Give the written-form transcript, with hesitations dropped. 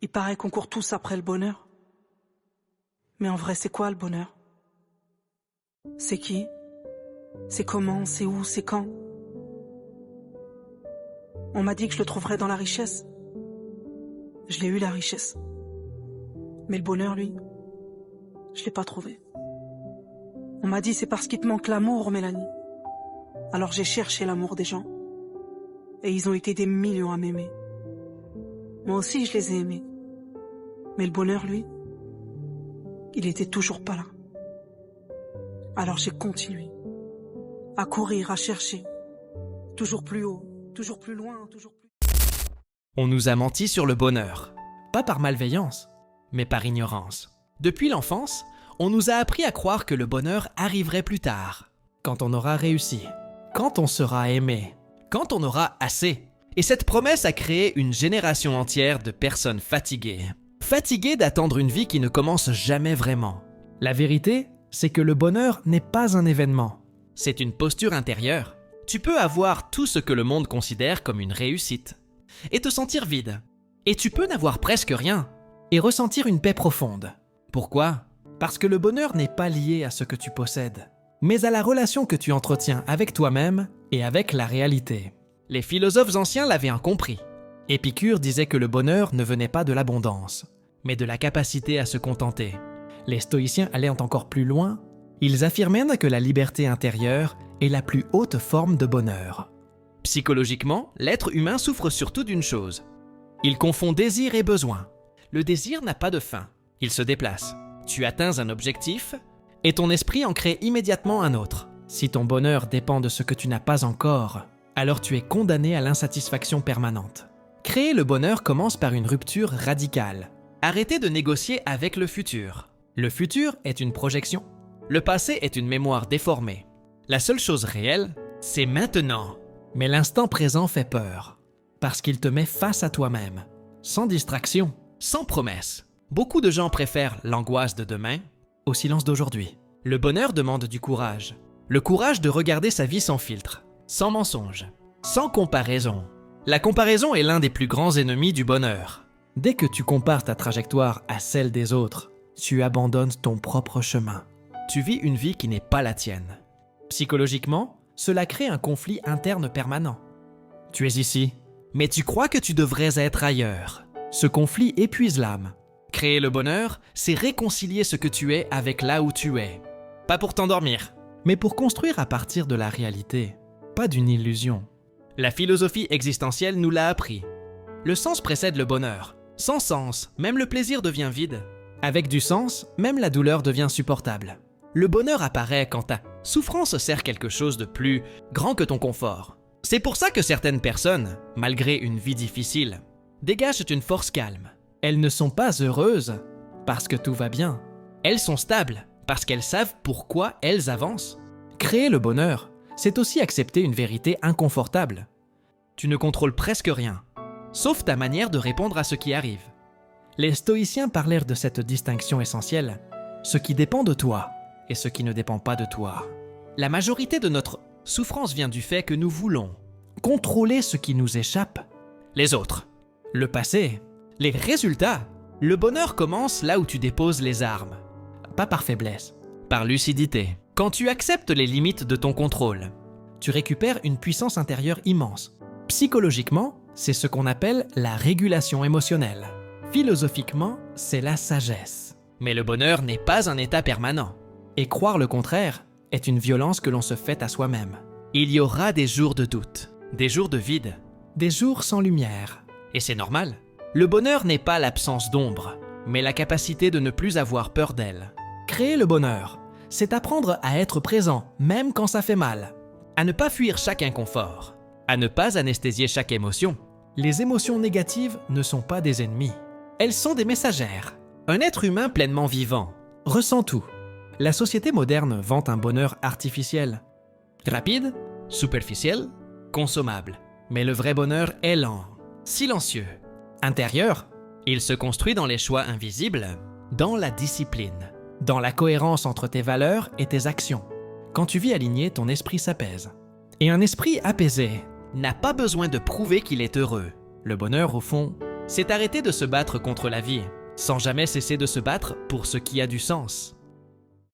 Il paraît qu'on court tous après le bonheur. Mais en vrai, c'est quoi le bonheur? C'est qui? C'est comment? C'est où? C'est quand? On m'a dit que je le trouverais dans la richesse. Je l'ai eu, la richesse. Mais le bonheur, lui, je l'ai pas trouvé. On m'a dit c'est parce qu'il te manque l'amour, Mélanie. Alors j'ai cherché l'amour des gens. Et ils ont été des millions à m'aimer. Moi aussi, je les ai aimés. Mais le bonheur, lui, il était toujours pas là. Alors j'ai continué à courir, à chercher. Toujours plus haut, toujours plus loin, toujours plus... On nous a menti sur le bonheur. Pas par malveillance, mais par ignorance. Depuis l'enfance, on nous a appris à croire que le bonheur arriverait plus tard, quand on aura réussi, quand on sera aimé, quand on aura assez. Et cette promesse a créé une génération entière de personnes fatiguées. Fatiguées d'attendre une vie qui ne commence jamais vraiment. La vérité, c'est que le bonheur n'est pas un événement. C'est une posture intérieure. Tu peux avoir tout ce que le monde considère comme une réussite, et te sentir vide. Et tu peux n'avoir presque rien, et ressentir une paix profonde. Pourquoi ? Parce que le bonheur n'est pas lié à ce que tu possèdes, mais à la relation que tu entretiens avec toi-même et avec la réalité. Les philosophes anciens l'avaient compris. Épicure disait que le bonheur ne venait pas de l'abondance, mais de la capacité à se contenter. Les stoïciens allaient encore plus loin. Ils affirmaient que la liberté intérieure est la plus haute forme de bonheur. Psychologiquement, l'être humain souffre surtout d'une chose. Il confond désir et besoin. Le désir n'a pas de fin. Il se déplace. Tu atteins un objectif et ton esprit en crée immédiatement un autre. Si ton bonheur dépend de ce que tu n'as pas encore, alors tu es condamné à l'insatisfaction permanente. Créer le bonheur commence par une rupture radicale. Arrêtez de négocier avec le futur. Le futur est une projection. Le passé est une mémoire déformée. La seule chose réelle, c'est maintenant. Mais l'instant présent fait peur, parce qu'il te met face à toi-même, sans distraction, sans promesse. Beaucoup de gens préfèrent l'angoisse de demain au silence d'aujourd'hui. Le bonheur demande du courage. Le courage de regarder sa vie sans filtre, sans mensonge, sans comparaison. La comparaison est l'un des plus grands ennemis du bonheur. Dès que tu compares ta trajectoire à celle des autres, tu abandonnes ton propre chemin. Tu vis une vie qui n'est pas la tienne. Psychologiquement, cela crée un conflit interne permanent. Tu es ici, mais tu crois que tu devrais être ailleurs. Ce conflit épuise l'âme. Créer le bonheur, c'est réconcilier ce que tu es avec là où tu es. Pas pour t'endormir, mais pour construire à partir de la réalité, pas d'une illusion. La philosophie existentielle nous l'a appris. Le sens précède le bonheur. Sans sens, même le plaisir devient vide. Avec du sens, même la douleur devient supportable. Le bonheur apparaît quand ta souffrance sert quelque chose de plus grand que ton confort. C'est pour ça que certaines personnes, malgré une vie difficile, dégagent une force calme. Elles ne sont pas heureuses parce que tout va bien. Elles sont stables parce qu'elles savent pourquoi elles avancent. Créer le bonheur, c'est aussi accepter une vérité inconfortable. Tu ne contrôles presque rien, sauf ta manière de répondre à ce qui arrive. Les stoïciens parlèrent de cette distinction essentielle, ce qui dépend de toi et ce qui ne dépend pas de toi. La majorité de notre souffrance vient du fait que nous voulons contrôler ce qui nous échappe. Les autres, le passé, les résultats. Le bonheur commence là où tu déposes les armes. Pas par faiblesse, par lucidité. Quand tu acceptes les limites de ton contrôle, tu récupères une puissance intérieure immense. Psychologiquement, c'est ce qu'on appelle la régulation émotionnelle. Philosophiquement, c'est la sagesse. Mais le bonheur n'est pas un état permanent. Et croire le contraire est une violence que l'on se fait à soi-même. Il y aura des jours de doute, des jours de vide, des jours sans lumière. Et c'est normal. Le bonheur n'est pas l'absence d'ombre, mais la capacité de ne plus avoir peur d'elle. Créer le bonheur, c'est apprendre à être présent, même quand ça fait mal. À ne pas fuir chaque inconfort. À ne pas anesthésier chaque émotion. Les émotions négatives ne sont pas des ennemis. Elles sont des messagères. Un être humain pleinement vivant ressent tout. La société moderne vante un bonheur artificiel. Rapide, superficiel, consommable. Mais le vrai bonheur est lent, silencieux. Intérieur, il se construit dans les choix invisibles, dans la discipline, dans la cohérence entre tes valeurs et tes actions. Quand tu vis aligné, ton esprit s'apaise. Et un esprit apaisé n'a pas besoin de prouver qu'il est heureux. Le bonheur, au fond, c'est arrêter de se battre contre la vie, sans jamais cesser de se battre pour ce qui a du sens.